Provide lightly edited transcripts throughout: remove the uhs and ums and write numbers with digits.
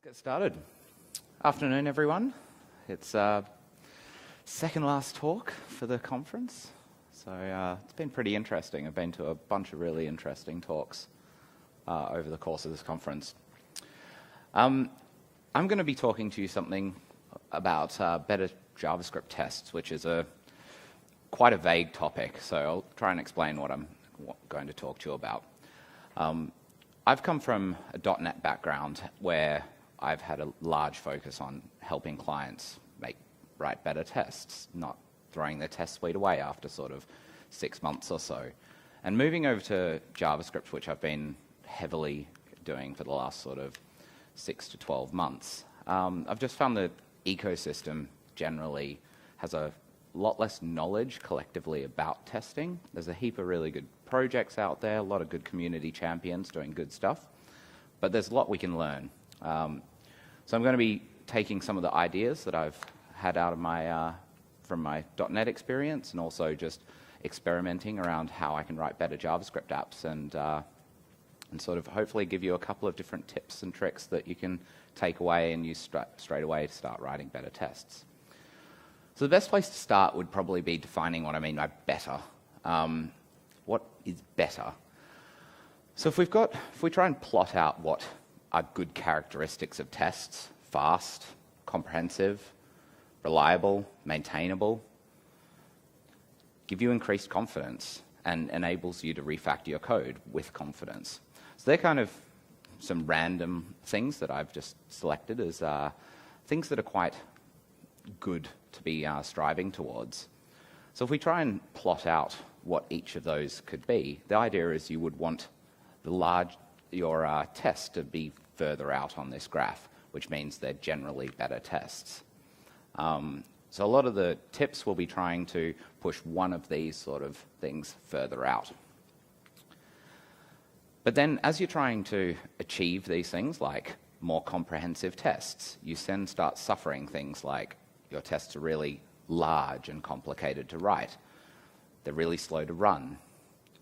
Let's get started. Afternoon, everyone. It's second last talk for the conference, so it's been pretty interesting. I've been to a bunch of really interesting talks over the course of this conference. I'm going to be talking to you something about better JavaScript tests, which is quite a vague topic, so I'll try and explain what I'm going to talk to you about. I've come from a .NET background where I've had a large focus on helping clients write better tests, not throwing their test suite away after sort of 6 months or so. And moving over to JavaScript, which I've been heavily doing for the last sort of 6 to 12 months, I've just found the ecosystem generally has a lot less knowledge collectively about testing. There's a heap of really good projects out there, a lot of good community champions doing good stuff, but there's a lot we can learn. So I'm going to be taking some of the ideas that I've had out of from my .NET experience, and also just experimenting around how I can write better JavaScript apps, and sort of hopefully give you a couple of different tips and tricks that you can take away and use straight away to start writing better tests. So the best place to start would probably be defining what I mean by better. What is better? So if we try and plot out what are good characteristics of tests: fast, comprehensive, reliable, maintainable, give you increased confidence and enables you to refactor your code with confidence. So they're kind of some random things that I've just selected as things that are quite good to be striving towards. So if we try and plot out what each of those could be, the idea is you would want your test to be further out on this graph, which means they're generally better tests. So a lot of the tips will be trying to push one of these sort of things further out. But then as you're trying to achieve these things, like more comprehensive tests, you then start suffering things like your tests are really large and complicated to write. They're really slow to run.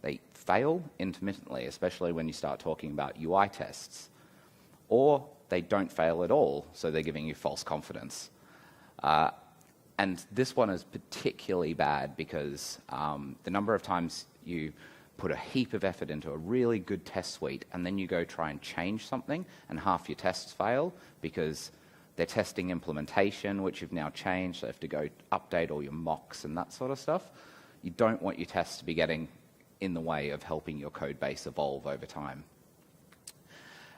They fail intermittently, especially when you start talking about UI tests. Or they don't fail at all, so they're giving you false confidence. And this one is particularly bad because the number of times you put a heap of effort into a really good test suite and then you go try and change something and half your tests fail because they're testing implementation, which you've now changed, so you have to go update all your mocks and that sort of stuff. You don't want your tests to be getting in the way of helping your code base evolve over time.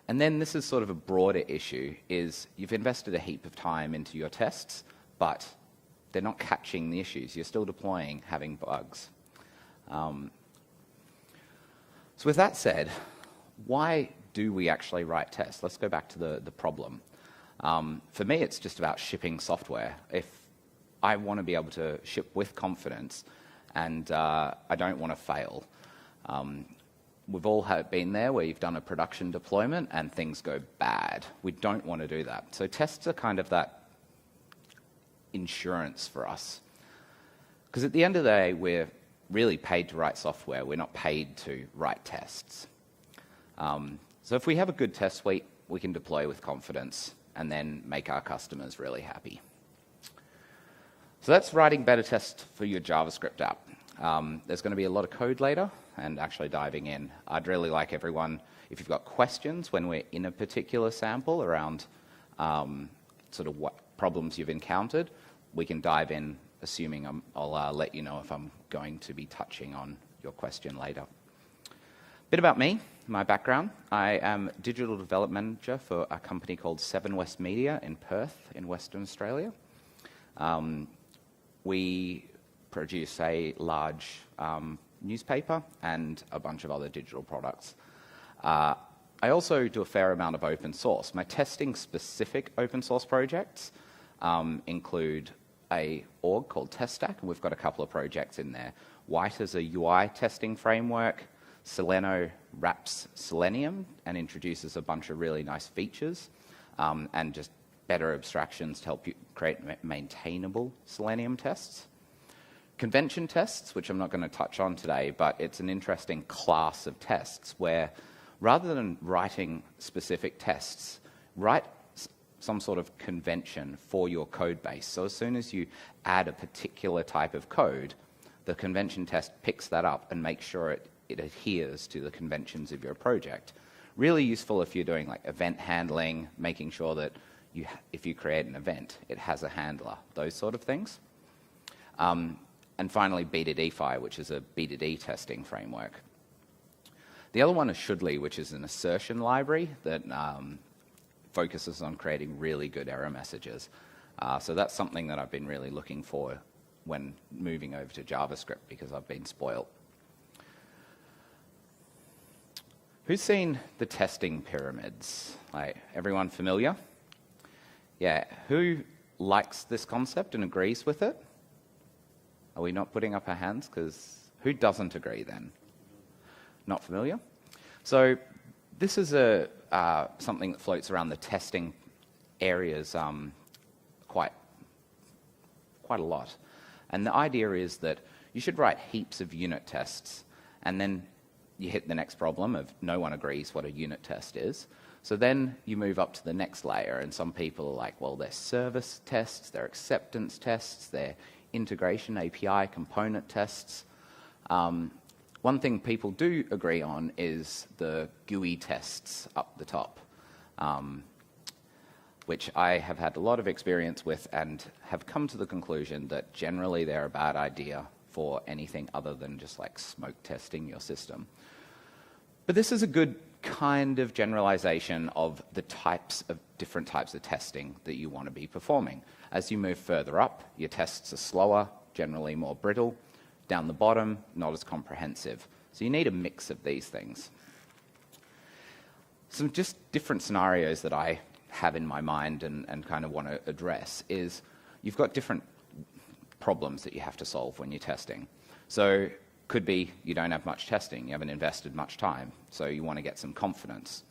And then this is sort of a broader issue, is you've invested a heap of time into your tests, but they're not catching the issues. You're still deploying, having bugs. So with that said, why do we actually write tests? Let's go back to the problem. For me, it's just about shipping software. If I want to be able to ship with confidence and I don't want to fail, we've all been there where you've done a production deployment and things go bad. We don't want to do that. So tests are kind of that insurance for us. Because at the end of the day, we're really paid to write software. We're not paid to write tests. So if we have a good test suite, we can deploy with confidence and then make our customers really happy. So that's writing better tests for your JavaScript app. There's going to be a lot of code later and actually diving in. I'd really like everyone, if you've got questions when we're in a particular sample around sort of what problems you've encountered, we can dive in, assuming I'll let you know if I'm going to be touching on your question later. Bit about me, my background. I am Digital Development Manager for a company called 7 West Media in Perth in Western Australia. We produce a large newspaper and a bunch of other digital products. I also do a fair amount of open source. My testing-specific open source projects include a org called TestStack, and we've got a couple of projects in there. White is a UI testing framework. Seleno wraps Selenium and introduces a bunch of really nice features and just better abstractions to help you create maintainable Selenium tests. Convention tests, which I'm not going to touch on today, but it's an interesting class of tests where rather than writing specific tests, write some sort of convention for your code base. So as soon as you add a particular type of code, the convention test picks that up and makes sure it adheres to the conventions of your project. Really useful if you're doing like event handling, making sure that if you create an event, it has a handler, those sort of things. And finally, B2DeFi, which is a B2D testing framework. The other one is Shoodly, which is an assertion library that focuses on creating really good error messages. So that's something that I've been really looking for when moving over to JavaScript because I've been spoiled. Who's seen the testing pyramids? Like, everyone familiar? Yeah. Who likes this concept and agrees with it? Are we not putting up our hands? Because who doesn't agree then? Not familiar? So this is something that floats around the testing areas quite a lot. And the idea is that you should write heaps of unit tests, and then you hit the next problem of no one agrees what a unit test is. So then you move up to the next layer, and some people are like, well, they're service tests, they're acceptance tests, they're integration API component tests. One thing people do agree on is the GUI tests up the top, which I have had a lot of experience with and have come to the conclusion that generally they're a bad idea for anything other than just like smoke testing your system. But this is a good kind of generalization of the different types of testing that you want to be performing. As you move further up, your tests are slower, generally more brittle. Down the bottom, not as comprehensive. So you need a mix of these things. Some just different scenarios that I have in my mind and kind of want to address is you've got different problems that you have to solve when you're testing. So could be you don't have much testing, you haven't invested much time, so you want to get some confidence.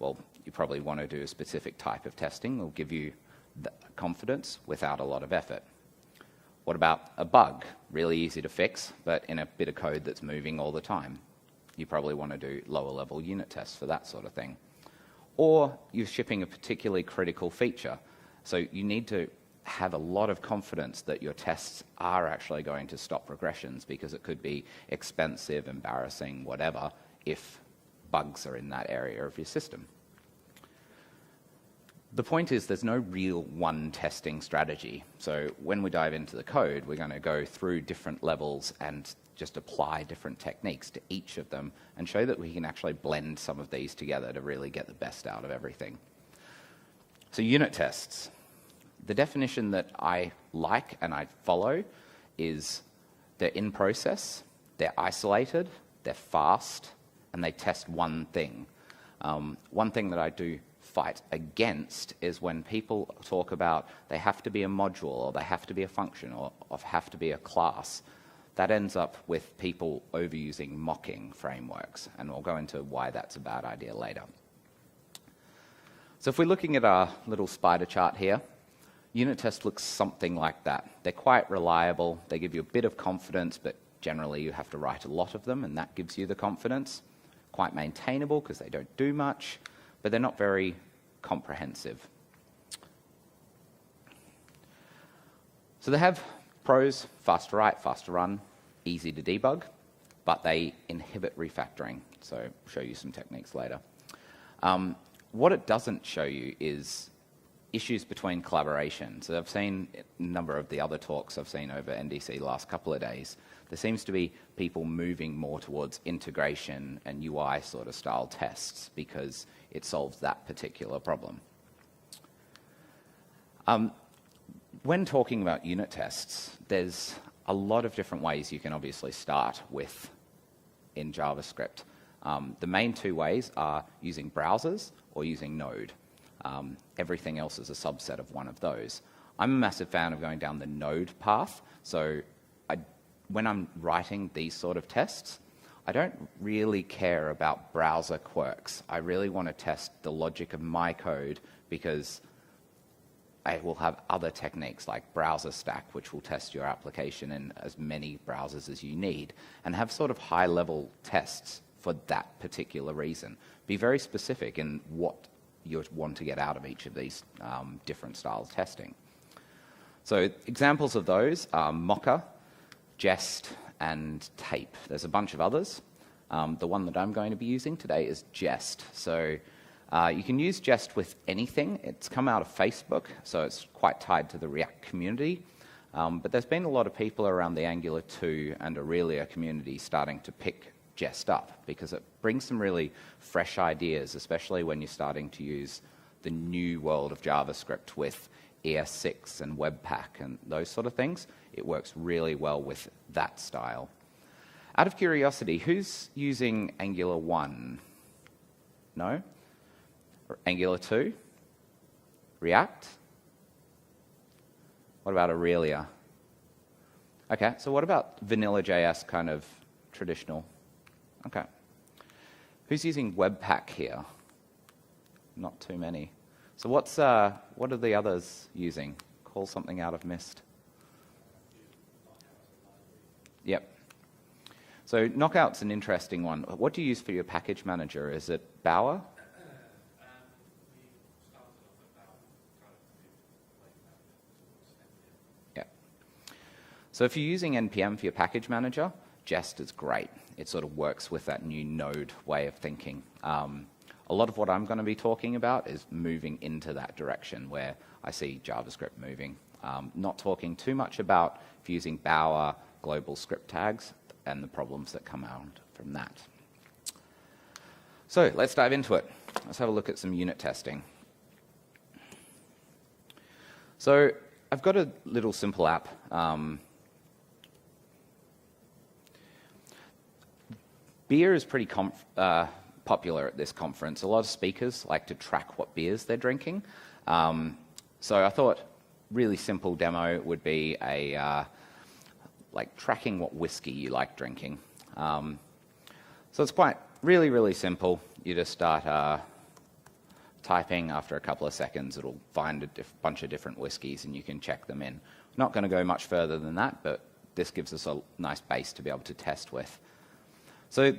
Well, you probably want to do a specific type of testing that will give you the confidence without a lot of effort. What about a bug? Really easy to fix, but in a bit of code that's moving all the time. You probably want to do lower level unit tests for that sort of thing. Or you're shipping a particularly critical feature. So you need to have a lot of confidence that your tests are actually going to stop regressions, because it could be expensive, embarrassing, whatever, if bugs are in that area of your system. The point is there's no real one testing strategy. So when we dive into the code, we're going to go through different levels and just apply different techniques to each of them and show that we can actually blend some of these together to really get the best out of everything. So unit tests. The definition that I like and I follow is they're in process, they're isolated, they're fast, and they test one thing. One thing that I do fight against is when people talk about they have to be a module or they have to be a function or have to be a class. That ends up with people overusing mocking frameworks, and we'll go into why that's a bad idea later. So if we're looking at our little spider chart here, unit test looks something like that. They're quite reliable, they give you a bit of confidence, but generally you have to write a lot of them and that gives you the confidence. Quite maintainable because they don't do much, but they're not very comprehensive. So they have pros: fast to write, fast to run, easy to debug, but they inhibit refactoring. So I'll show you some techniques later. What it doesn't show you is issues between collaboration. So I've seen a number of the other talks I've seen over NDC the last couple of days. There seems to be people moving more towards integration and UI sort of style tests because it solves that particular problem. When talking about unit tests, there's a lot of different ways you can obviously start with in JavaScript. The main two ways are using browsers or using Node. Everything else is a subset of one of those. I'm a massive fan of going down the Node path, so when I'm writing these sort of tests, I don't really care about browser quirks. I really want to test the logic of my code because I will have other techniques like browser stack, which will test your application in as many browsers as you need, and have sort of high-level tests for that particular reason. Be very specific in what you want to get out of each of these different styles of testing. So examples of those are mocker, jest, and tape. There's a bunch of others. The one that I'm going to be using today is jest. So you can use jest with anything. It's come out of Facebook, so it's quite tied to the React community. But there's been a lot of people around the Angular 2 and Aurelia community starting to pick jest up because it brings some really fresh ideas, especially when you're starting to use the new world of JavaScript with ES6 and Webpack and those sort of things. It works really well with that style. Out of curiosity, who's using Angular 1? No? Or Angular 2? React? What about Aurelia? Okay, so what about vanilla JS, kind of traditional? Okay. Who's using Webpack here? Not too many. So what are the others using? Call something out of mist. Yep. So Knockout's an interesting one. What do you use for your package manager? Is it Bower? Yeah. So if you're using NPM for your package manager, Jest is great. It sort of works with that new Node way of thinking. A lot of what I'm going to be talking about is moving into that direction where I see JavaScript moving. Not talking too much about if you're using Bower, global script tags, and the problems that come out from that. So let's dive into it. Let's have a look at some unit testing. So I've got a little simple app. Beer is pretty popular at this conference. A lot of speakers like to track what beers they're drinking. So I thought really simple demo would be a like tracking what whiskey you like drinking. So it's quite really simple. You just start typing. After a couple of seconds, it'll find a bunch of different whiskeys and you can check them in. Not going to go much further than that, but this gives us a nice base to be able to test with. So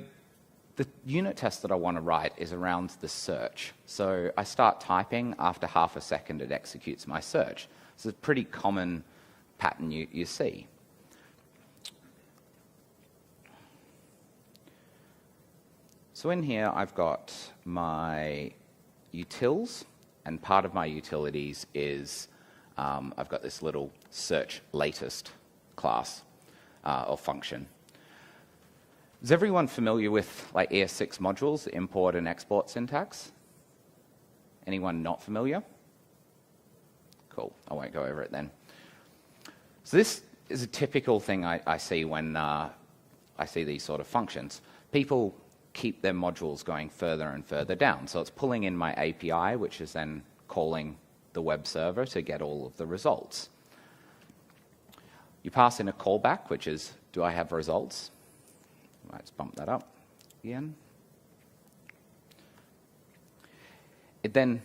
the unit test that I want to write is around the search. So I start typing. After half a second, it executes my search. It's a pretty common pattern you see. So in here, I've got my utils, and part of my utilities is I've got this little search latest class or function. Is everyone familiar with like ES6 modules, the import and export syntax? Anyone not familiar? Cool, I won't go over it then. So this is a typical thing I see when I see these sort of functions. People keep their modules going further and further down. So it's pulling in my API, which is then calling the web server to get all of the results. You pass in a callback, which is, do I have results? Let's bump that up again. It then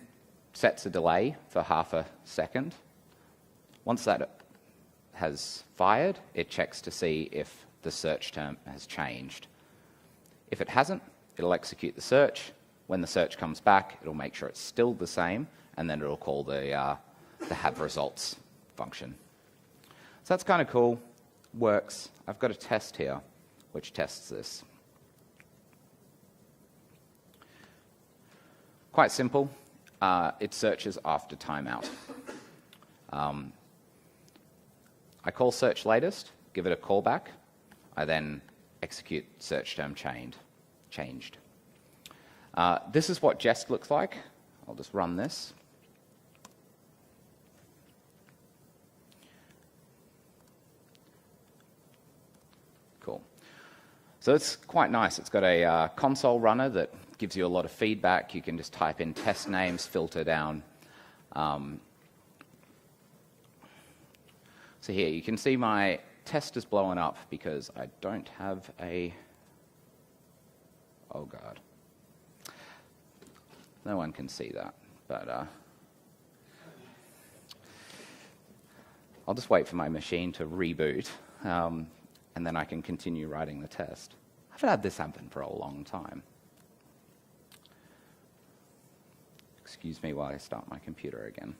sets a delay for half a second. Once that has fired, it checks to see if the search term has changed. If it hasn't, it'll execute the search. When the search comes back, it'll make sure it's still the same, and then it'll call the have results function. So that's kind of cool. Works. I've got a test here which tests this. Quite simple. It searches after timeout. I call search latest, give it a callback. I then execute search term changed. This is what Jest looks like. I'll just run this. Cool. So it's quite nice. It's got a console runner that gives you a lot of feedback. You can just type in test names, filter down. So here you can see my test is blowing up because I don't have a... Oh, God. No one can see that, but I'll just wait for my machine to reboot, and then I can continue writing the test. I've had this happen for a long time. Excuse me while I start my computer again.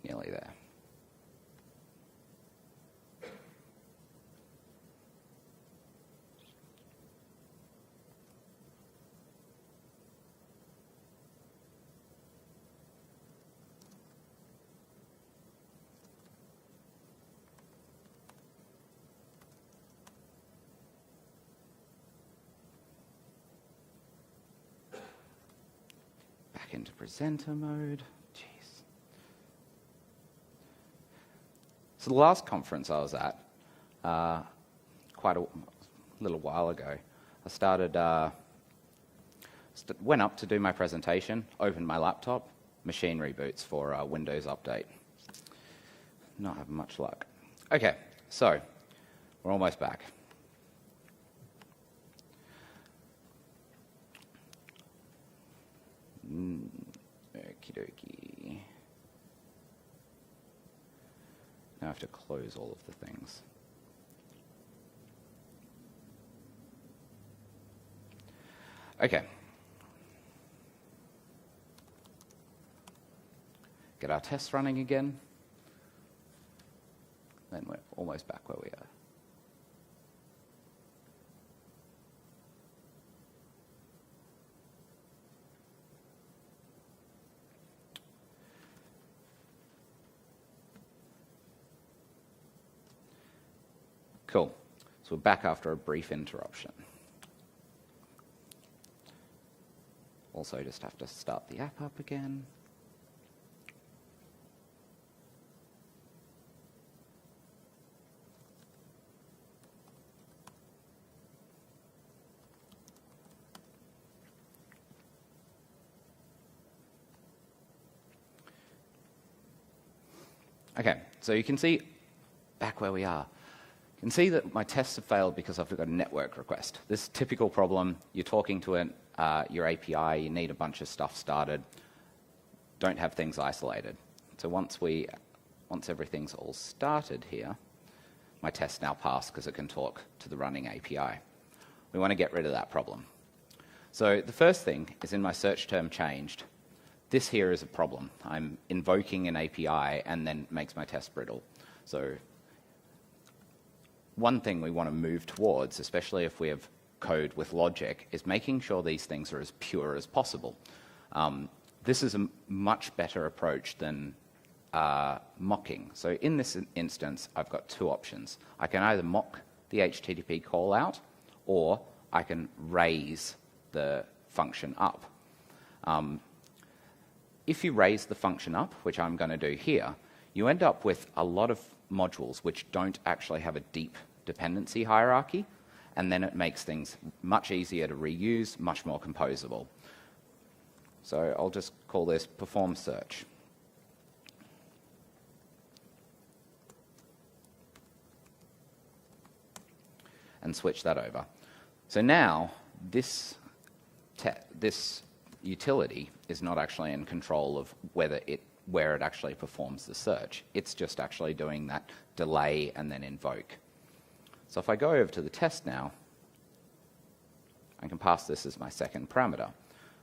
Nearly there. Back into presenter mode. So the last conference I was at, quite a little while ago, I went up to do my presentation, opened my laptop, machine reboots for Windows Update. Not having much luck. Okay, so we're almost back. Okie dokie. Now I have to close all of the things. Okay. Get our tests running again. Then we're almost back where we are. Cool. So we're back after a brief interruption. Also just have to start the app up again. Okay, so you can see back where we are. You can see that my tests have failed because I've got a network request. This typical problem, you're talking to your API, you need a bunch of stuff started, don't have things isolated. So once everything's all started here, my test now passed because it can talk to the running API. We want to get rid of that problem. So the first thing is in my search term changed. This here is a problem. I'm invoking an API and then it makes my test brittle. So one thing we want to move towards, especially if we have code with logic, is making sure these things are as pure as possible. This is a much better approach than mocking. So in this instance, I've got two options. I can either mock the HTTP call out, or I can raise the function up. If you raise the function up, which I'm going to do here, you end up with a lot of modules which don't actually have a deep dependency hierarchy, and then it makes things much easier to reuse, much more composable. So I'll just call this perform search. And switch that over. So now this utility is not actually in control of where it actually performs the search. It's just actually doing that delay and then invoke. So if I go over to the test now, I can pass this as my second parameter.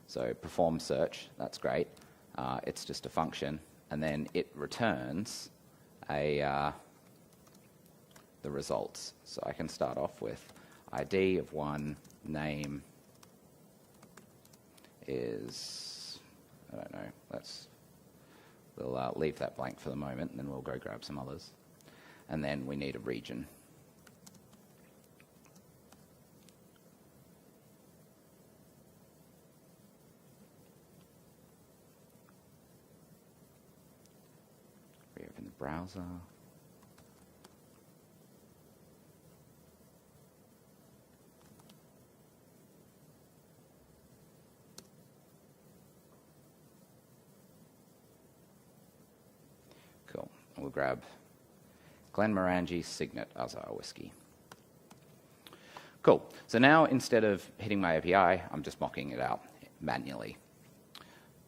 So perform search, that's great. It's just a function, and then it returns the results. So I can start off with ID of 1, name is, I don't know, we'll leave that blank for the moment, and then we'll go grab some others. And then we need a region. Reopen the browser. we'll grab Glenmorangie Signet as our whiskey. Cool. So now instead of hitting my API, I'm just mocking it out manually.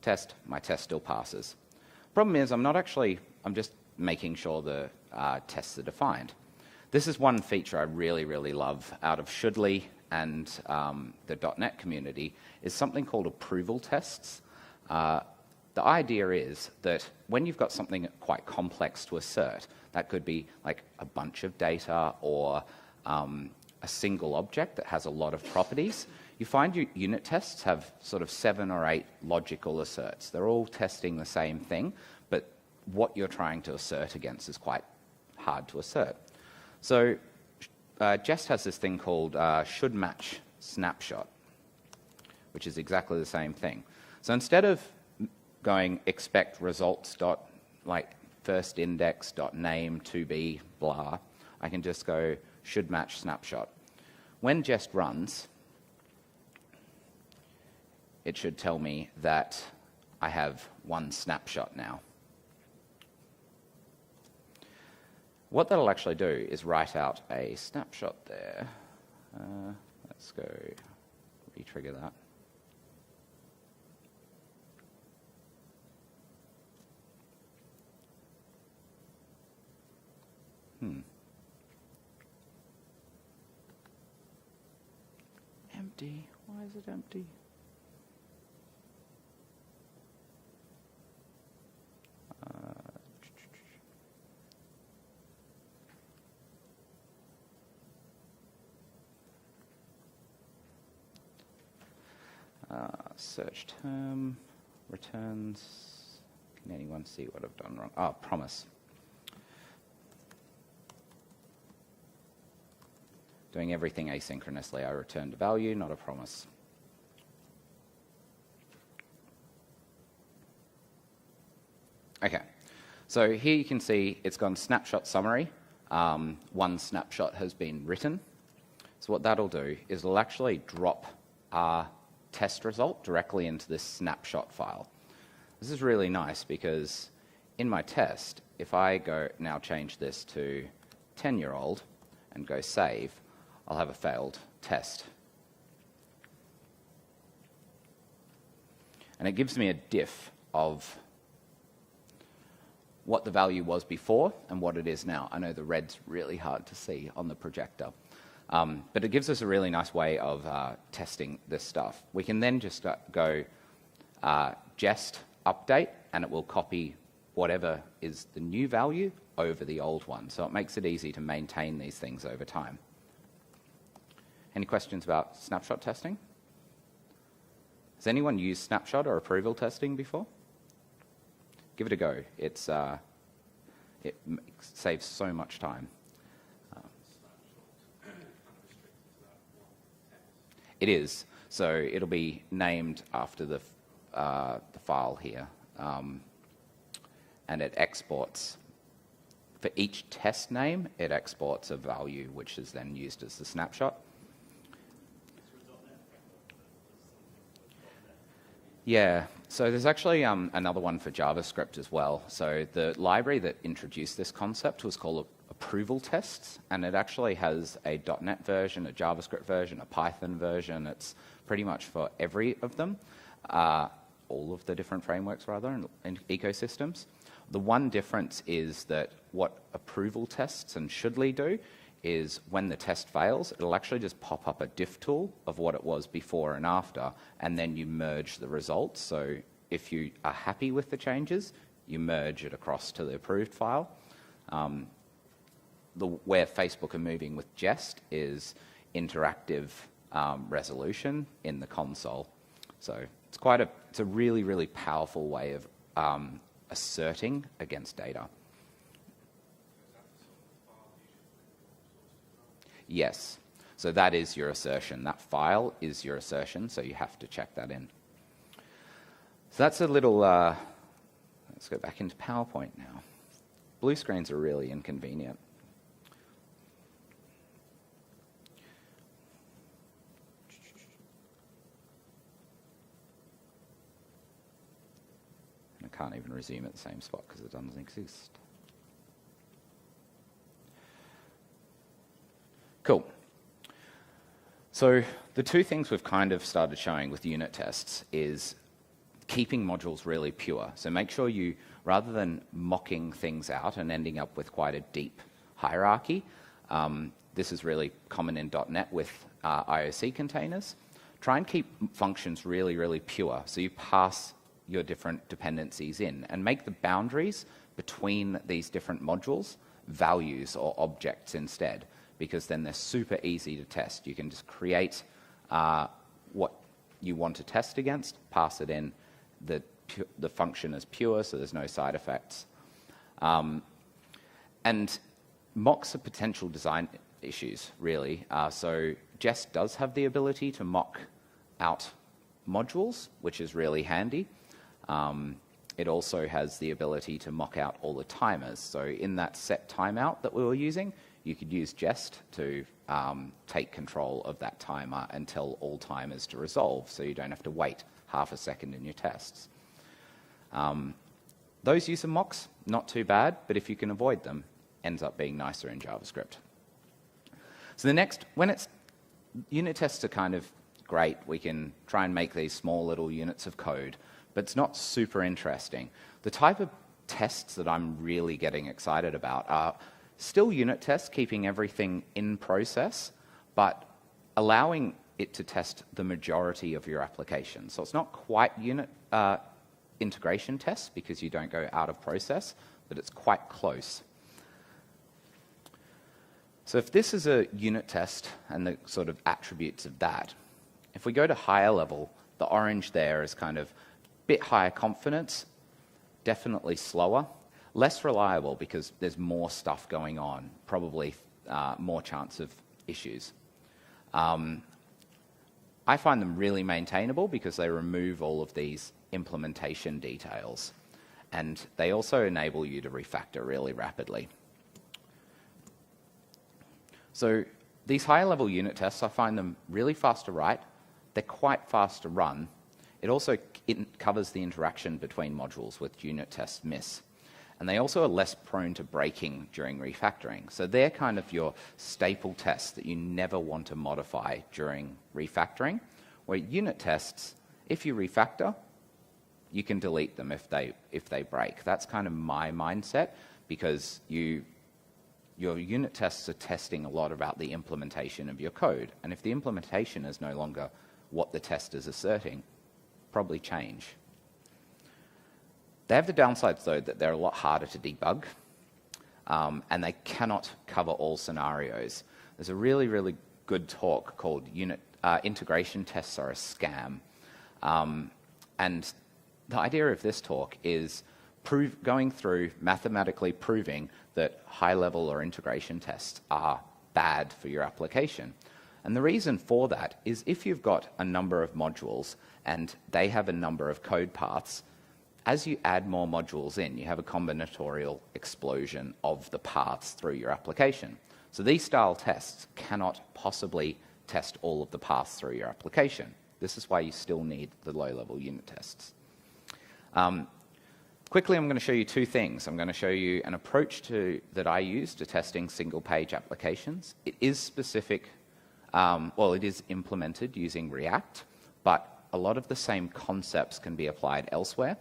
Test, my test still passes. Problem is, I'm just making sure the tests are defined. This is one feature I really, really love out of Shoodly and the .NET community, is something called approval tests. The idea is that when you've got something quite complex to assert, that could be like a bunch of data or a single object that has a lot of properties, you find your unit tests have sort of 7 or 8 logical asserts. They're all testing the same thing, but what you're trying to assert against is quite hard to assert. So Jest has this thing called should match snapshot, which is exactly the same thing. So instead of going expect results dot like first index dot name to be blah, I can just go should match snapshot. When Jest runs, it should tell me that I have one snapshot now. What that'll actually do is write out a snapshot there. Let's go re-trigger that. Empty. Why is it empty? Search term, returns. Can anyone see what I've done wrong? Oh, promise. Doing everything asynchronously, I returned a value, not a promise. Okay, so here you can see it's gone snapshot summary. One snapshot has been written. So what that'll do is it'll actually drop our test result directly into this snapshot file. This is really nice because in my test, if I go now change this to 10-year-old and go save, I'll have a failed test. And it gives me a diff of what the value was before and what it is now. I know the red's really hard to see on the projector. But it gives us a really nice way of testing this stuff. We can then just go jest update, and it will copy whatever is the new value over the old one. So it makes it easy to maintain these things over time. Any questions about snapshot testing? Has anyone used snapshot or approval testing before? Give it a go. It saves so much time. It is. So it'll be named after the file here. And it exports. For each test name, it exports a value, which is then used as the snapshot. Yeah, so there's actually another one for JavaScript as well. So the library that introduced this concept was called approval tests, and it actually has a .NET version, a JavaScript version, a Python version. It's pretty much for every of them, all of the different frameworks rather, and ecosystems. The one difference is that what approval tests and Shoodly do is when the test fails, it'll actually just pop up a diff tool of what it was before and after, and then you merge the results. So if you are happy with the changes, you merge it across to the approved file. Where Facebook are moving with Jest is interactive resolution in the console. So it's a really, really powerful way of asserting against data. Yes. So that is your assertion. That file is your assertion, so you have to check that in. So that's a little... let's go back into PowerPoint now. Blue screens are really inconvenient. And I can't even resume at the same spot because it doesn't exist. So the two things we've kind of started showing with unit tests is keeping modules really pure. So make sure you, rather than mocking things out and ending up with quite a deep hierarchy, this is really common in .NET with IOC containers. Try and keep functions really, really pure. So you pass your different dependencies in and make the boundaries between these different modules values or objects instead, because then they're super easy to test. You can just create what you want to test against, pass it in, the function is pure, so there's no side effects. And mocks are potential design issues, really. So Jest does have the ability to mock out modules, which is really handy. It also has the ability to mock out all the timers. So in that set timeout that we were using, you could use Jest to take control of that timer and tell all timers to resolve, so you don't have to wait half a second in your tests. Those use of mocks, not too bad, but if you can avoid them, ends up being nicer in JavaScript. So the next, unit tests are kind of great. We can try and make these small little units of code, but it's not super interesting. The type of tests that I'm really getting excited about are still unit tests, keeping everything in process, but allowing it to test the majority of your application. So it's not quite unit integration tests because you don't go out of process, but it's quite close. So if this is a unit test and the sort of attributes of that, if we go to higher level, the orange there is kind of bit higher confidence, definitely slower, less reliable because there's more stuff going on, probably more chance of issues. I find them really maintainable because they remove all of these implementation details, and they also enable you to refactor really rapidly. So these higher level unit tests, I find them really fast to write. They're quite fast to run. It covers the interaction between modules, which unit tests miss. And they also are less prone to breaking during refactoring. So they're kind of your staple tests that you never want to modify during refactoring, where unit tests, if you refactor, you can delete them if they break. That's kind of my mindset, because your unit tests are testing a lot about the implementation of your code. And if the implementation is no longer what the test is asserting, probably change. They have the downsides, though, that they're a lot harder to debug, and they cannot cover all scenarios. There's a really, really good talk called Integration Tests Are a Scam. And the idea of this talk is going through mathematically proving that high-level or integration tests are bad for your application. And the reason for that is if you've got a number of modules and they have a number of code paths, as you add more modules in, you have a combinatorial explosion of the paths through your application. So these style tests cannot possibly test all of the paths through your application. This is why you still need the low-level unit tests. Quickly, I'm going to show you two things. I'm going to show you an approach that I use to testing single-page applications. It is specific, it is implemented using React, but a lot of the same concepts can be applied elsewhere.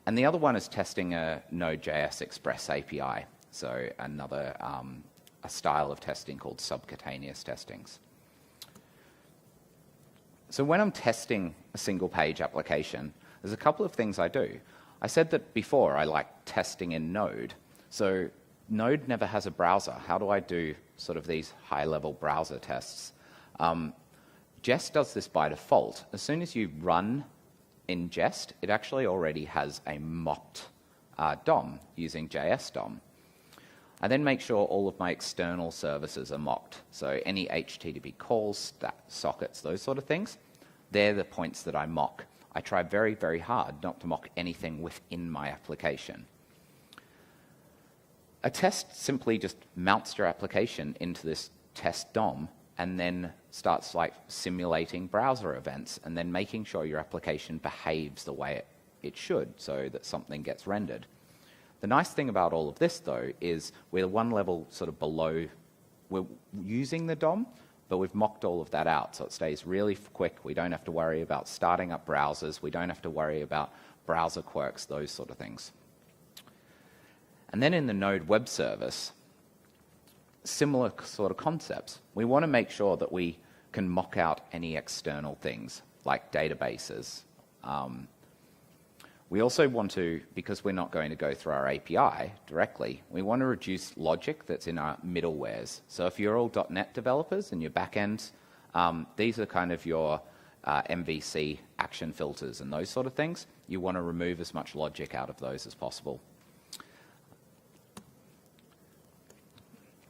And the other one is testing a Node.js Express API, so another a style of testing called subcutaneous testings. So when I'm testing a single-page application, there's a couple of things I do. I said that before I like testing in Node. So Node never has a browser. How do I do sort of these high-level browser tests? Jest does this by default. As soon as you run in Jest, it actually already has a mocked DOM using JS DOM. I then make sure all of my external services are mocked. So any HTTP calls, sockets, those sort of things, they're the points that I mock. I try very, very hard not to mock anything within my application. A test simply just mounts your application into this test DOM and then starts like simulating browser events and then making sure your application behaves the way it should so that something gets rendered. The nice thing about all of this, though, is we're one level sort of below. We're using the DOM, but we've mocked all of that out, so it stays really quick. We don't have to worry about starting up browsers. We don't have to worry about browser quirks, those sort of things. And then in the Node web service, similar sort of concepts. We want to make sure that we can mock out any external things, like databases. We also want to, because we're not going to go through our API directly, we want to reduce logic that's in our middlewares. So if you're all .NET developers and your backends, these are kind of your MVC action filters and those sort of things. You want to remove as much logic out of those as possible.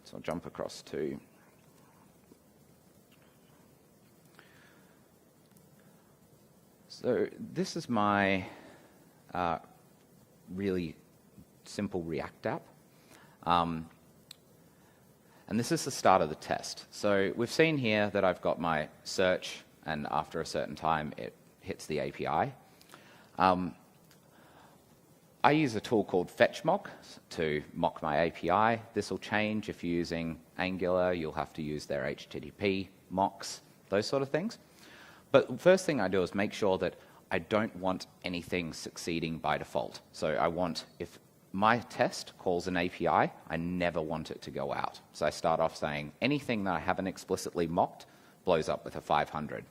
So I'll jump across to so this is my really simple React app. And this is the start of the test. So we've seen here that I've got my search, and after a certain time, it hits the API. I use a tool called fetchmock to mock my API. This will change if you're using Angular. You'll have to use their HTTP mocks, those sort of things. But the first thing I do is make sure that I don't want anything succeeding by default. So I want, if my test calls an API, I never want it to go out. So I start off saying anything that I haven't explicitly mocked blows up with a 500.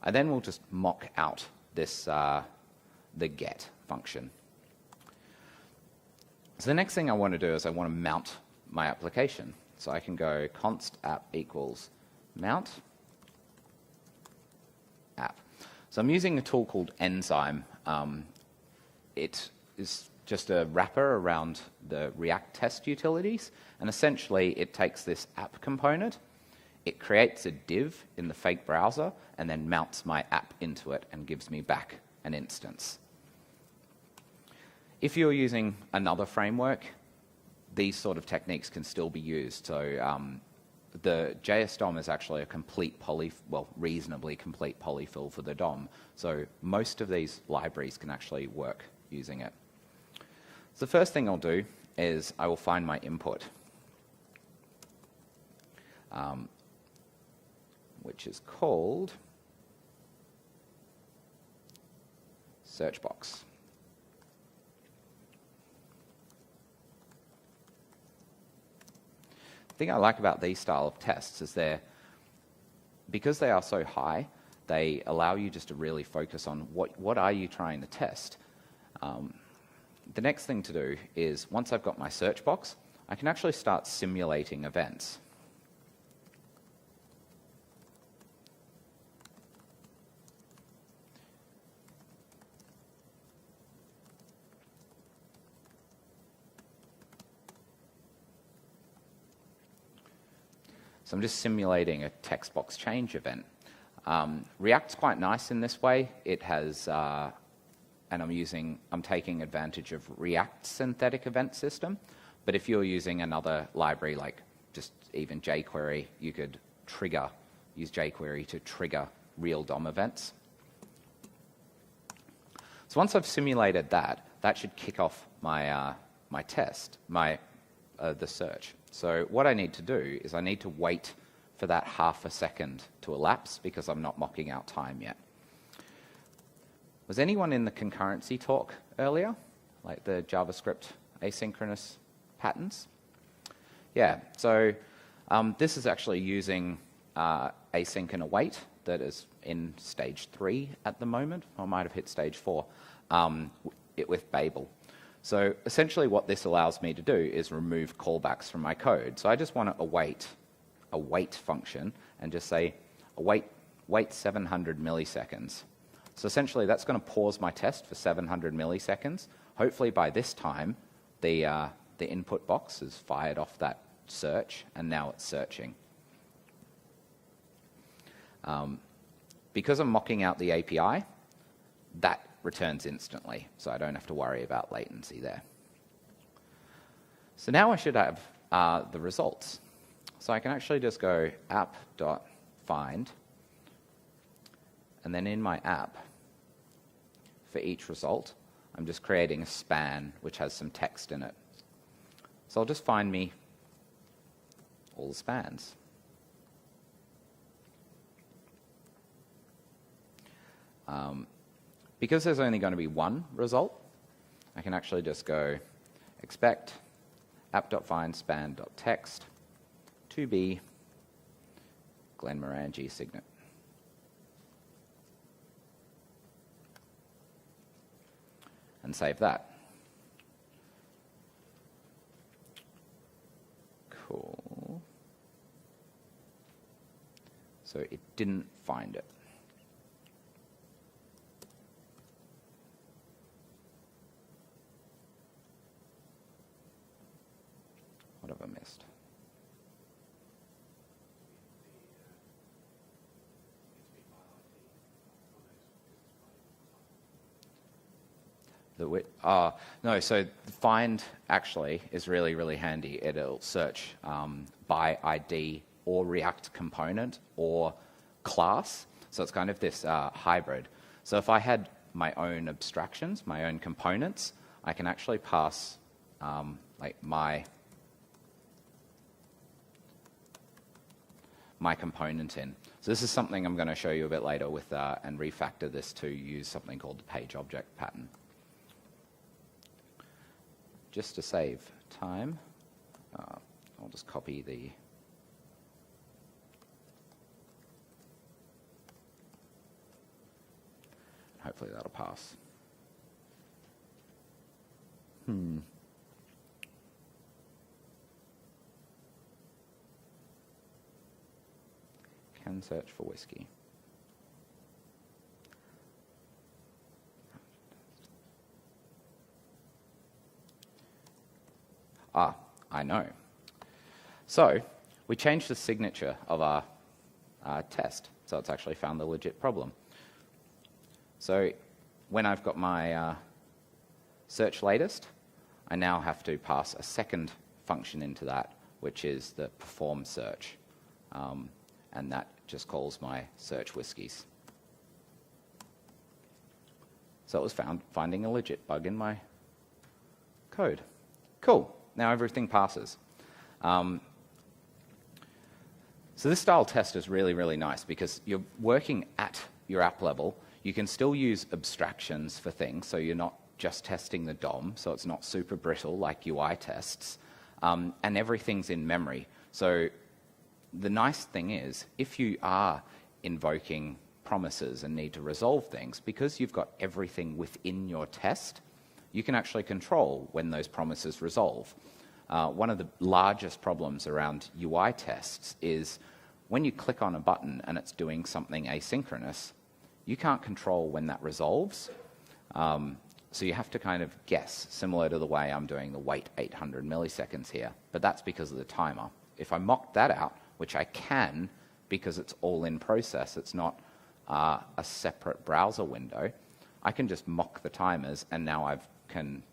I then will just mock out this the get function. So the next thing I want to do is I want to mount my application. So I can go const app equals mount app. So I'm using a tool called Enzyme. It is just a wrapper around the React test utilities, and essentially it takes this app component, it creates a div in the fake browser, and then mounts my app into it and gives me back an instance. If you're using another framework, these sort of techniques can still be used. So the JS DOM is actually a complete reasonably complete polyfill for the DOM. So most of these libraries can actually work using it. So the first thing I'll do is I will find my input, which is called search box. The thing I like about these style of tests is because they are so high, they allow you just to really focus on what are you trying to test. The next thing to do is, once I've got my search box, I can actually start simulating events. So I'm just simulating a text box change event. React's quite nice in this way. It has, and I'm taking advantage of React's synthetic event system. But if you're using another library, like just even jQuery, you could use jQuery to trigger real DOM events. So once I've simulated that should kick off my my test, the search. So what I need to do is I need to wait for that half a second to elapse because I'm not mocking out time yet. Was anyone in the concurrency talk earlier? Like the JavaScript asynchronous patterns? Yeah, so this is actually using async and await that is in stage 3 at the moment. I might have hit stage 4 with Babel. So essentially what this allows me to do is remove callbacks from my code. So I just want to await a wait function and just say wait 700 milliseconds. So essentially that's going to pause my test for 700 milliseconds. Hopefully by this time the input box has fired off that search and now it's searching. Because I'm mocking out the API, that returns instantly, so I don't have to worry about latency there. So now I should have the results. So I can actually just go app.find, and then in my app, for each result, I'm just creating a span which has some text in it. So I'll just find me all the spans. Because there's only going to be one result, I can actually just go expect app.find_span.text to be Glenn Morangi signet. And save that. Cool. So it didn't find it. What have I missed? No, so find actually is really, really handy. It'll search by ID or React component or class. So it's kind of this hybrid. So if I had my own abstractions, my own components, I can actually pass like my component in. So this is something I'm going to show you a bit later with and refactor this to use something called the page object pattern. Just to save time, I'll just copy the hopefully that'll pass. Can search for whiskey. I know. So we changed the signature of our test, so it's actually found the legit problem. So when I've got my search latest, I now have to pass a second function into that, which is the perform search, and that just calls my search whiskies. So it was finding a legit bug in my code. Cool. Now everything passes. So this style test is really, really nice because you're working at your app level. You can still use abstractions for things, so you're not just testing the DOM, so it's not super brittle like UI tests, and everything's in memory. So the nice thing is, if you are invoking promises and need to resolve things, because you've got everything within your test, you can actually control when those promises resolve. One of the largest problems around UI tests is when you click on a button and it's doing something asynchronous, you can't control when that resolves. So you have to kind of guess, similar to the way I'm doing the wait 800 milliseconds here, but that's because of the timer. If I mock that out, which I can because it's all in process, it's not a separate browser window, I can just mock the timers and now I can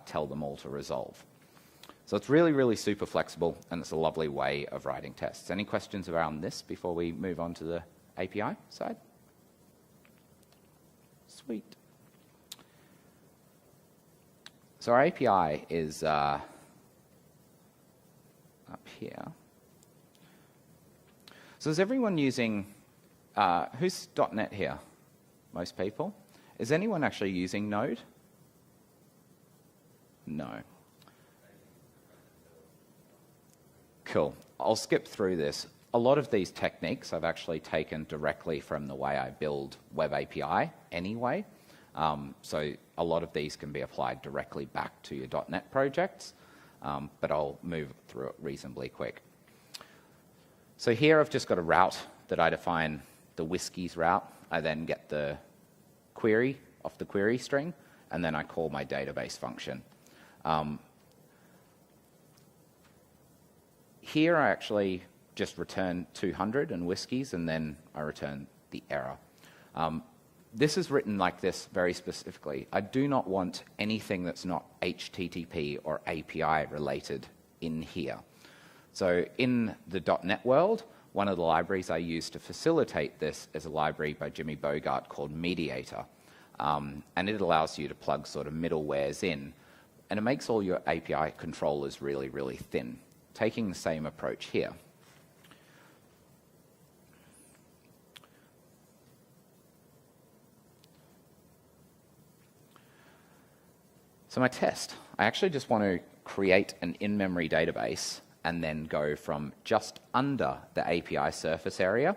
tell them all to resolve. So it's really, really super flexible, and it's a lovely way of writing tests. Any questions around this before we move on to the API side? Sweet. So our API is up here. So is everyone using, who's .NET here? Most people. Is anyone actually using Node? No. Cool. I'll skip through this. A lot of these techniques I've actually taken directly from the way I build Web API anyway. So a lot of these can be applied directly back to your .NET projects, but I'll move through it reasonably quick. So here I've just got a route that I define the whiskies route. I then get the query off the query string, and then I call my database function. Here I actually just return 200 and whiskies, and then I return the error. This is written like this very specifically. I do not want anything that's not HTTP or API related in here. So in the .NET world, one of the libraries I use to facilitate this is a library by Jimmy Bogart called Mediator. And it allows you to plug sort of middlewares in. And it makes all your API controllers really, really thin, taking the same approach here. So my test, I actually just want to create an in-memory database and then go from just under the API surface area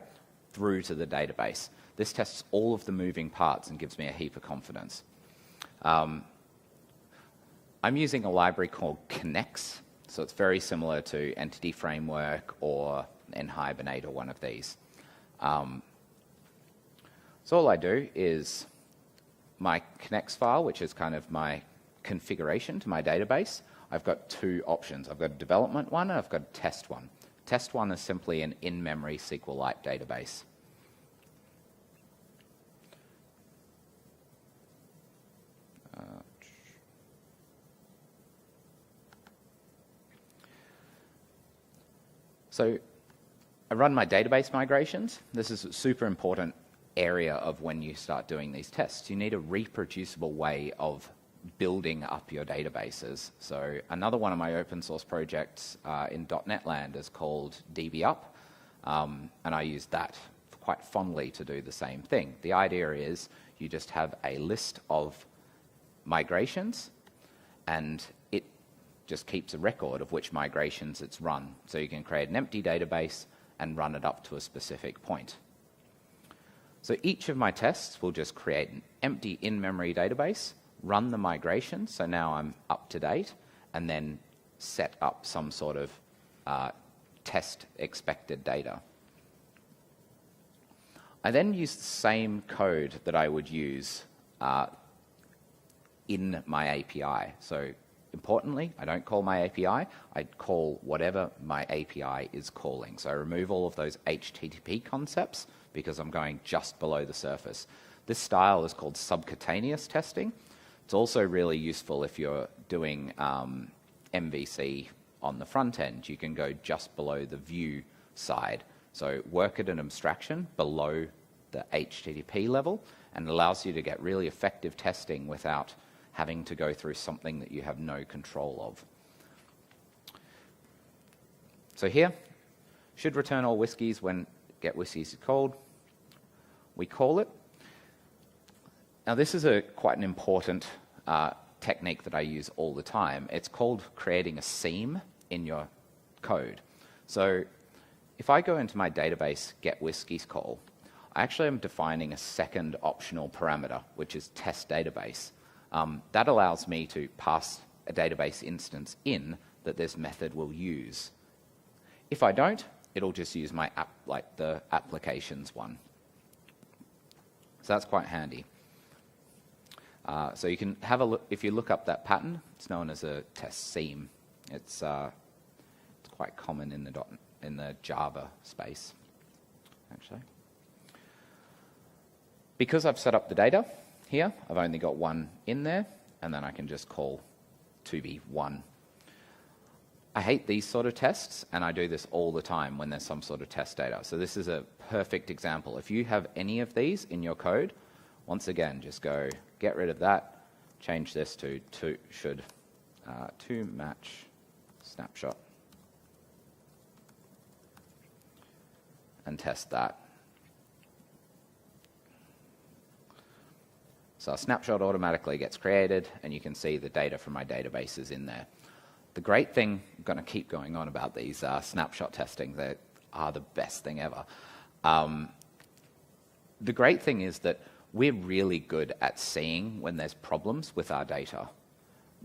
through to the database. This tests all of the moving parts and gives me a heap of confidence. I'm using a library called Connects, so it's very similar to Entity Framework or NHibernate or one of these. So all I do is my Connects file, which is kind of my configuration to my database. I've got two options. I've got a development one and I've got a test one. Test one is simply an in-memory SQLite database. So I run my database migrations. This is a super important area of when you start doing these tests. You need a reproducible way of building up your databases. So another one of my open source projects in .NET land is called DBUp, and I use that quite fondly to do the same thing. The idea is you just have a list of migrations, and it just keeps a record of which migrations it's run. So you can create an empty database and run it up to a specific point. So each of my tests will just create an empty in-memory database, run the migration, so now I'm up to date, and then set up some sort of test expected data. I then use the same code that I would use in my API. So importantly, I don't call my API, I call whatever my API is calling. So I remove all of those HTTP concepts because I'm going just below the surface. This style is called subcutaneous testing. It's also really useful if you're doing MVC on the front end. You can go just below the view side. So work at an abstraction below the HTTP level, and it allows you to get really effective testing without having to go through something that you have no control of. So here, should return all whiskies when get whiskies is called. We call it. Now this is quite an important technique that I use all the time. It's called creating a seam in your code. So if I go into my database get whiskies call, I actually am defining a second optional parameter, which is test database. That allows me to pass a database instance in that this method will use. If I don't, it'll just use my app, like the applications one. So that's quite handy. So you can have a look, if you look up that pattern, it's known as a test seam. It's quite common in the Java space, actually. Because I've set up the data here, I've only got one in there, and then I can just call to be one. I hate these sort of tests, and I do this all the time when there's some sort of test data. So this is a perfect example. If you have any of these in your code, once again, just go get rid of that, change this to match snapshot, and test that. So a snapshot automatically gets created, and you can see the data from my database is in there. The great thing, I'm going to keep going on about these snapshot testing, they are the best thing ever. The great thing is that we're really good at seeing when there's problems with our data.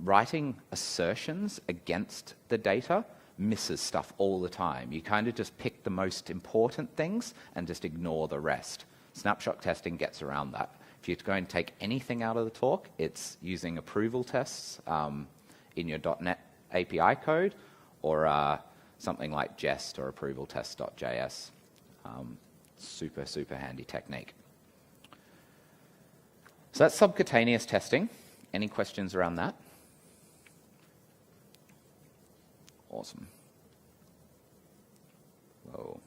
Writing assertions against the data misses stuff all the time. You kind of just pick the most important things and just ignore the rest. Snapshot testing gets around that. If you're going to take anything out of the talk, it's using approval tests in your .NET API code, or something like jest or approval test.js. Super, super handy technique. So that's subcutaneous testing. Any questions around that? Awesome. Whoa.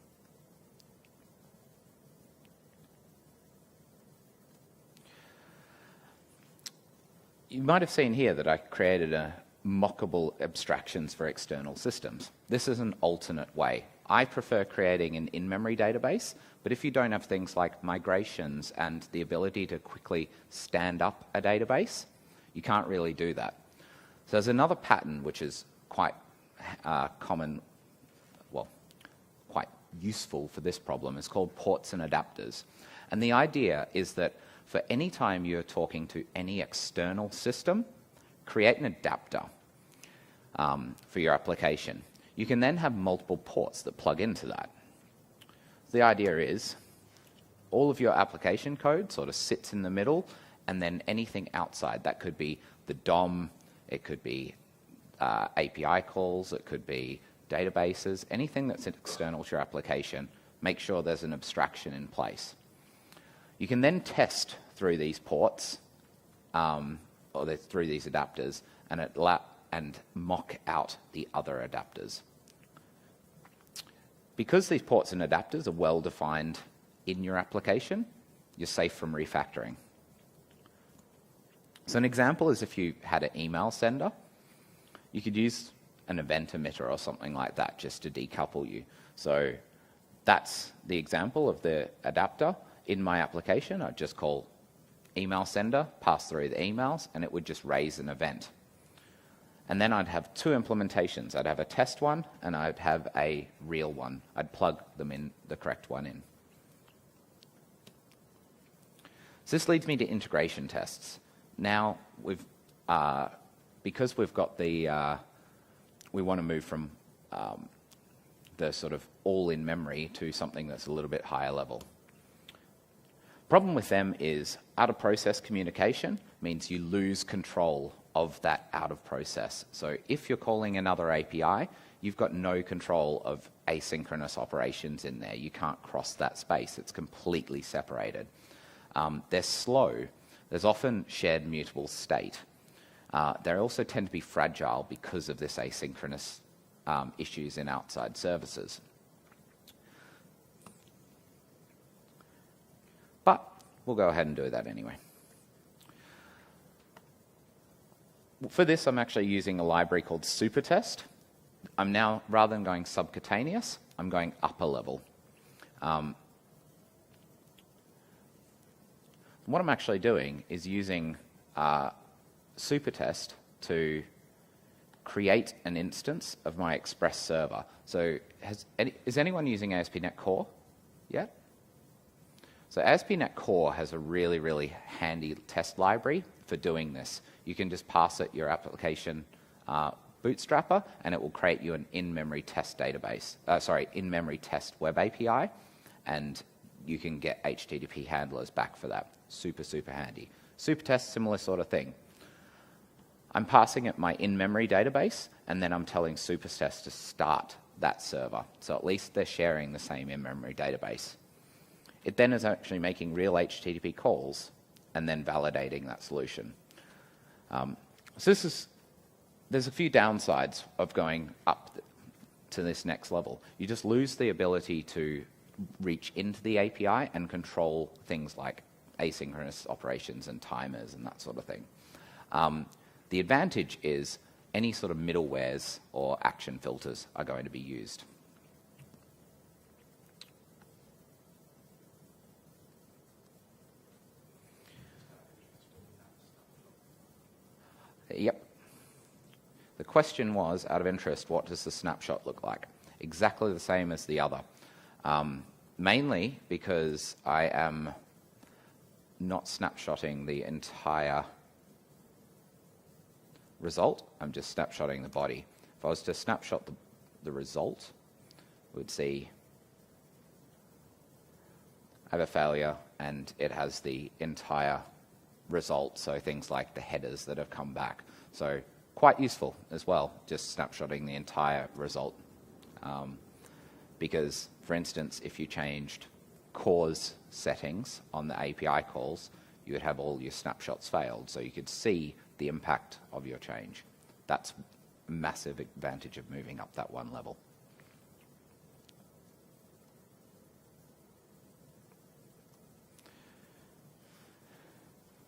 You might have seen here that I created a mockable abstractions for external systems. This is an alternate way. I prefer creating an in-memory database, but if you don't have things like migrations and the ability to quickly stand up a database, you can't really do that. So there's another pattern which is quite common, well, quite useful for this problem. It's called ports and adapters. And the idea is that for any time you're talking to any external system, create an adapter for your application. You can then have multiple ports that plug into that. The idea is all of your application code sort of sits in the middle, and then anything outside, that could be the DOM, it could be API calls, it could be databases, anything that's external to your application, make sure there's an abstraction in place. You can then test through these ports, or through these adapters, and mock out the other adapters. Because these ports and adapters are well defined in your application, you're safe from refactoring. So an example is if you had an email sender, you could use an event emitter or something like that just to decouple you. So that's the example of the adapter. In my application, I'd just call email sender, pass through the emails, and it would just raise an event. And then I'd have two implementations. I'd have a test one, and I'd have a real one. I'd plug them in, the correct one in. So this leads me to integration tests. Now, because we've got the, we want to move from the sort of all in memory to something that's a little bit higher level. Problem with them is out-of-process communication means you lose control of that out-of-process. So if you're calling another API, you've got no control of asynchronous operations in there. You can't cross that space. It's completely separated. They're slow. There's often shared mutable state. They also tend to be fragile because of this asynchronous issues in outside services. But we'll go ahead and do that anyway. For this, I'm actually using a library called supertest. I'm now, rather than going subcutaneous, I'm going upper level. What I'm actually doing is using supertest to create an instance of my Express server. So is anyone using ASP.NET Core yet? So ASP.NET Core has a really, really handy test library for doing this. You can just pass it your application bootstrapper, and it will create you an in-memory test database. In-memory test web API, and you can get HTTP handlers back for that. Super, super handy. Supertest, similar sort of thing. I'm passing it my in-memory database, and then I'm telling supertest to start that server. So at least they're sharing the same in-memory database. It then is actually making real HTTP calls and then validating that solution. So there's a few downsides of going up to this next level. You just lose the ability to reach into the API and control things like asynchronous operations and timers and that sort of thing. The advantage is any sort of middlewares or action filters are going to be used. Yep. The question was, out of interest, what does the snapshot look like? Exactly the same as the other. Mainly because I am not snapshotting the entire result. I'm just snapshotting the body. If I was to snapshot the result, we'd see I have a failure, and it has the entire result, so things like the headers that have come back. So quite useful as well, just snapshotting the entire result. Because, for instance, if you changed cause settings on the API calls, you would have all your snapshots failed, so you could see the impact of your change. That's a massive advantage of moving up that one level.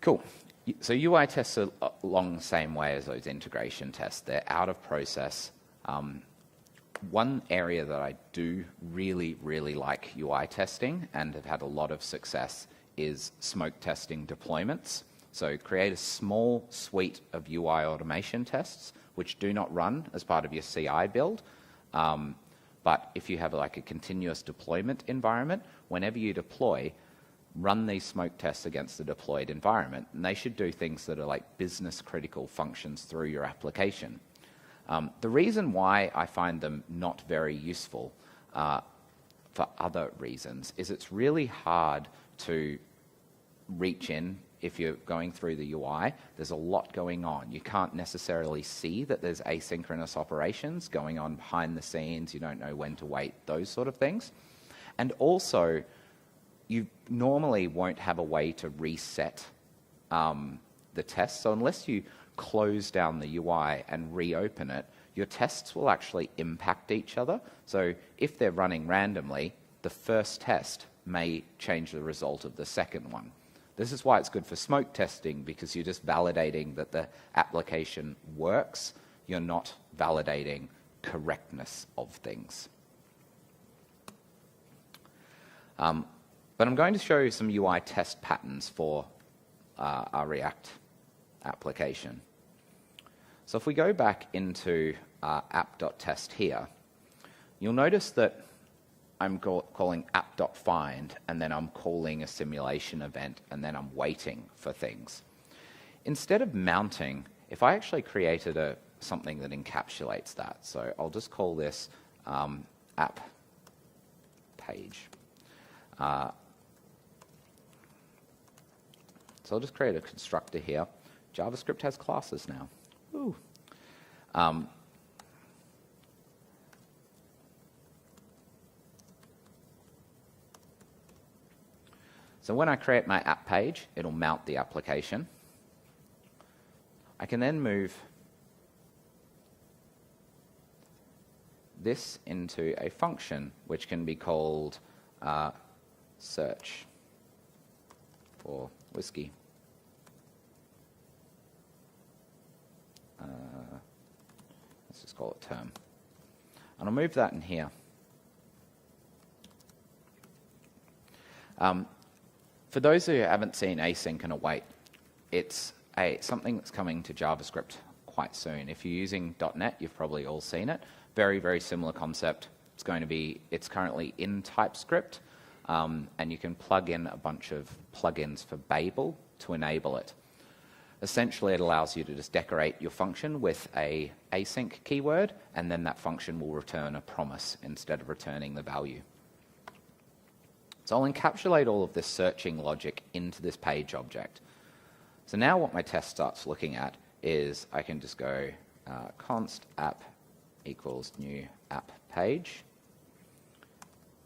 Cool. So UI tests are along the same way as those integration tests. They're out of process. One area that I do really, really like UI testing and have had a lot of success is smoke testing deployments. So create a small suite of UI automation tests which do not run as part of your CI build. But if you have like a continuous deployment environment, whenever you deploy, run these smoke tests against the deployed environment. And they should do things that are like business critical functions through your application. The reason why I find them not very useful for other reasons is it's really hard to reach in if you're going through the UI. There's a lot going on. You can't necessarily see that there's asynchronous operations going on behind the scenes. You don't know when to wait, those sort of things. And also, you normally won't have a way to reset the test. So unless you close down the UI and reopen it, your tests will actually impact each other. So if they're running randomly, the first test may change the result of the second one. This is why it's good for smoke testing, because you're just validating that the application works. You're not validating correctness of things. But I'm going to show you some UI test patterns for our React application. So if we go back into app.test here, you'll notice that I'm calling app.find, and then I'm calling a simulation event, and then I'm waiting for things. Instead of mounting, if I actually created something that encapsulates that, so I'll just call this app page. So I'll just create a constructor here. JavaScript has classes now. Ooh. So when I create my app page, it'll mount the application. I can then move this into a function which can be called search for whiskey. Let's just call it term. And I'll move that in here. For those who haven't seen async and await, it's something that's coming to JavaScript quite soon. If you're using .NET, you've probably all seen it. Very, very similar concept. It's currently in TypeScript, and you can plug in a bunch of plugins for Babel to enable it. Essentially, it allows you to just decorate your function with a async keyword, and then that function will return a promise instead of returning the value. So I'll encapsulate all of this searching logic into this page object. So now what my test starts looking at is I can just go const app equals new app page,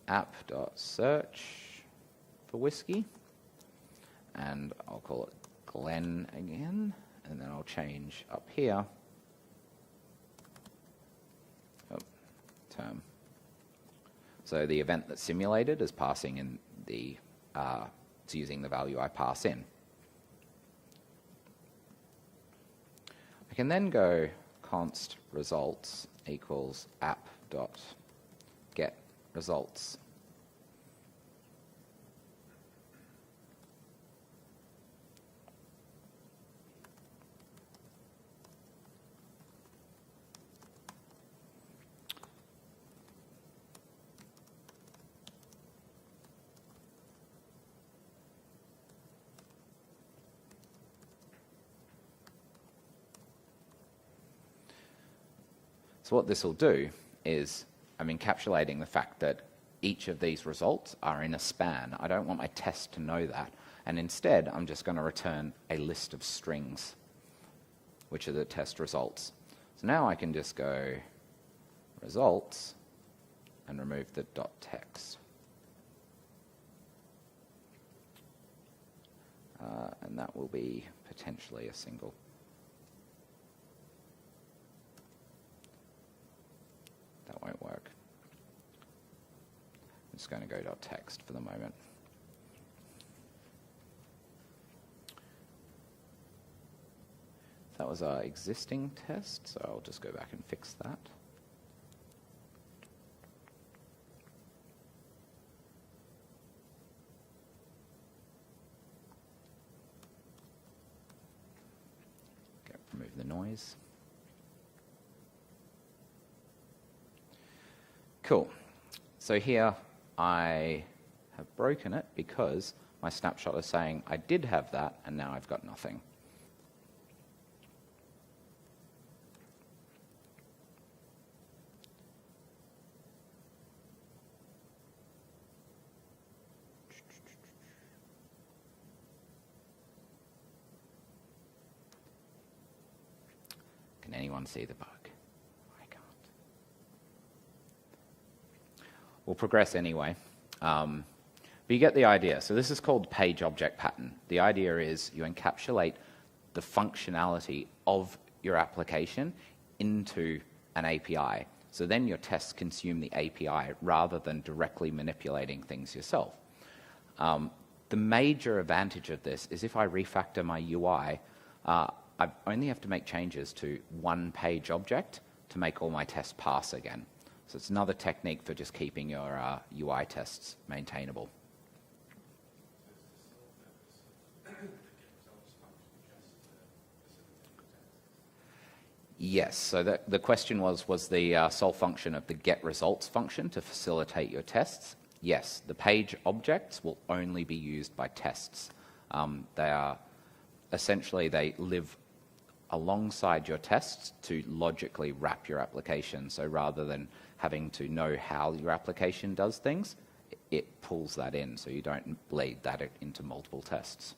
app.search for whiskey, and I'll call it Glenn again, and then I'll change up here, term. So the event that's simulated is passing in it's using the value I pass in. I can then go const results equals app.get results. So what this will do is I'm encapsulating the fact that each of these results are in a span. I don't want my test to know that. And instead, I'm just going to return a list of strings, which are the test results. So now I can just go results and remove the .text. And that will be potentially a single. That won't work. I'm just going to go .text for the moment. That was our existing test, so I'll just go back and fix that. noise. Cool. So here I have broken it because my snapshot is saying I did have that, and now I've got nothing. Can anyone see the bug? I can't. We'll progress anyway. But you get the idea. So this is called page object pattern. The idea is you encapsulate the functionality of your application into an API. So then your tests consume the API rather than directly manipulating things yourself. The major advantage of this is if I refactor my UI, I only have to make changes to one page object to make all my tests pass again. So it's another technique for just keeping your UI tests maintainable. Yes, so the question was the sole function of the get results function to facilitate your tests? Yes, the page objects will only be used by tests. They live alongside your tests to logically wrap your application. So rather than having to know how your application does things, it pulls that in so you don't bleed that into multiple tests.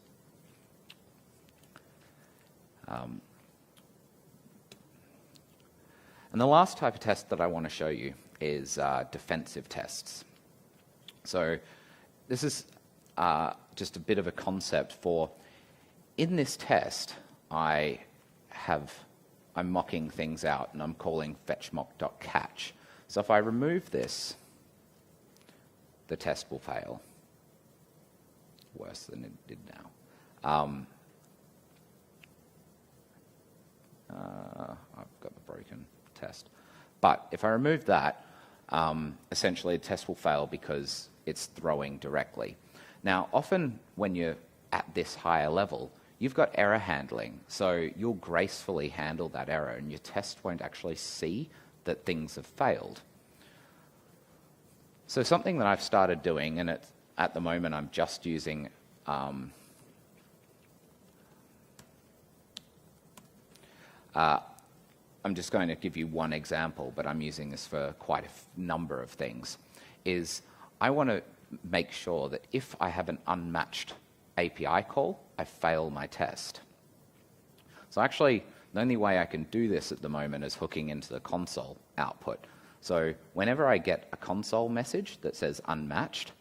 And the last type of test that I want to show you is defensive tests. So this is just a bit of a concept for, in this test, I'm mocking things out and I'm calling fetchMock.catch. So if I remove this, the test will fail. Worse than it did now. I've got the broken test. But if I remove that, essentially the test will fail because it's throwing directly. Now, often when you're at this higher level, you've got error handling, so you'll gracefully handle that error and your test won't actually see that things have failed. So something that I've started doing, and at the moment I'm just using I'm just going to give you one example, but I'm using this for quite a number of things, is I want to make sure that if I have an unmatched API call, I fail my test. So actually, the only way I can do this at the moment is hooking into the console output. So whenever I get a console message that says unmatched,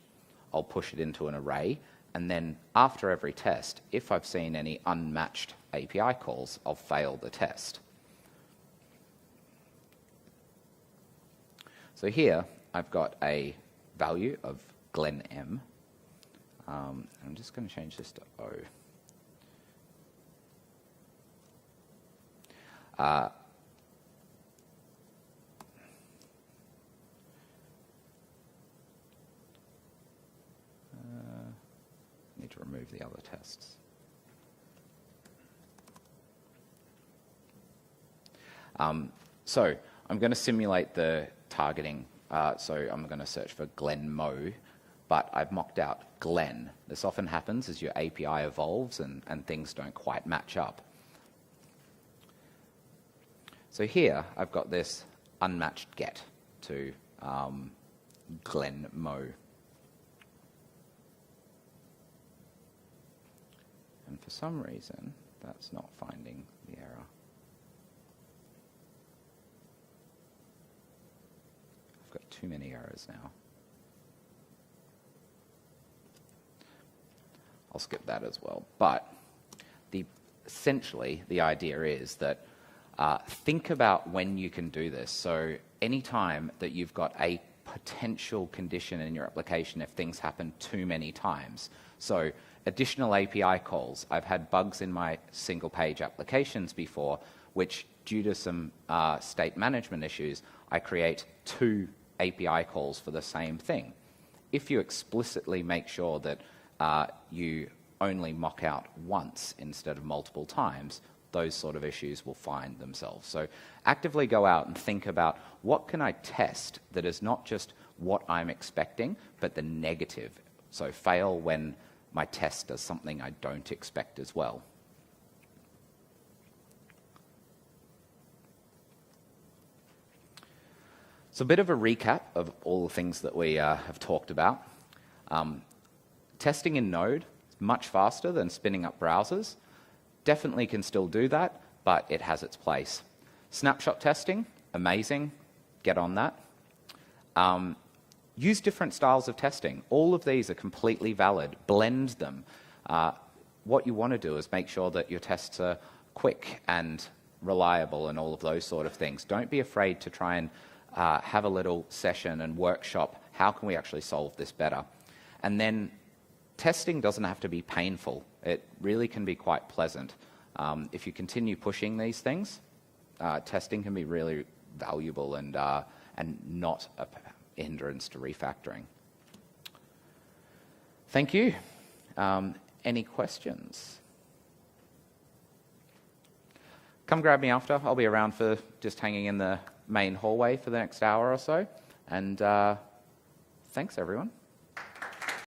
I'll push it into an array, and then after every test, if I've seen any unmatched API calls, I'll fail the test. So here, I've got a value of Glenn M. I'm just going to change this to O. I need to remove the other tests. So I'm going to simulate the targeting. So I'm going to search for Glenn Mo, but I've mocked out Glenn. This often happens as your API evolves and things don't quite match up. So here I've got this unmatched get to Glenn Mo. And for some reason, that's not finding the error. I've got too many errors now. I'll skip that as well. But essentially, the idea is that think about when you can do this. So anytime that you've got a potential condition in your application if things happen too many times. So additional API calls. I've had bugs in my single-page applications before, which due to some state management issues, I create 2 API calls for the same thing. If you explicitly make sure that you only mock out once instead of multiple times, those sort of issues will find themselves. So actively go out and think about, what can I test that is not just what I'm expecting, but the negative. So fail when my test does something I don't expect as well. So a bit of a recap of all the things that we have talked about. Testing in Node is much faster than spinning up browsers. Definitely can still do that, but it has its place. Snapshot testing, amazing. Get on that. Use different styles of testing. All of these are completely valid. Blend them. What you want to do is make sure that your tests are quick and reliable and all of those sort of things. Don't be afraid to try and have a little session and workshop. How can we actually solve this better? And then testing doesn't have to be painful. It really can be quite pleasant. If you continue pushing these things, testing can be really valuable and not a hindrance to refactoring. Thank you. Any questions? Come grab me after. I'll be around for just hanging in the main hallway for the next hour or so. And thanks, everyone.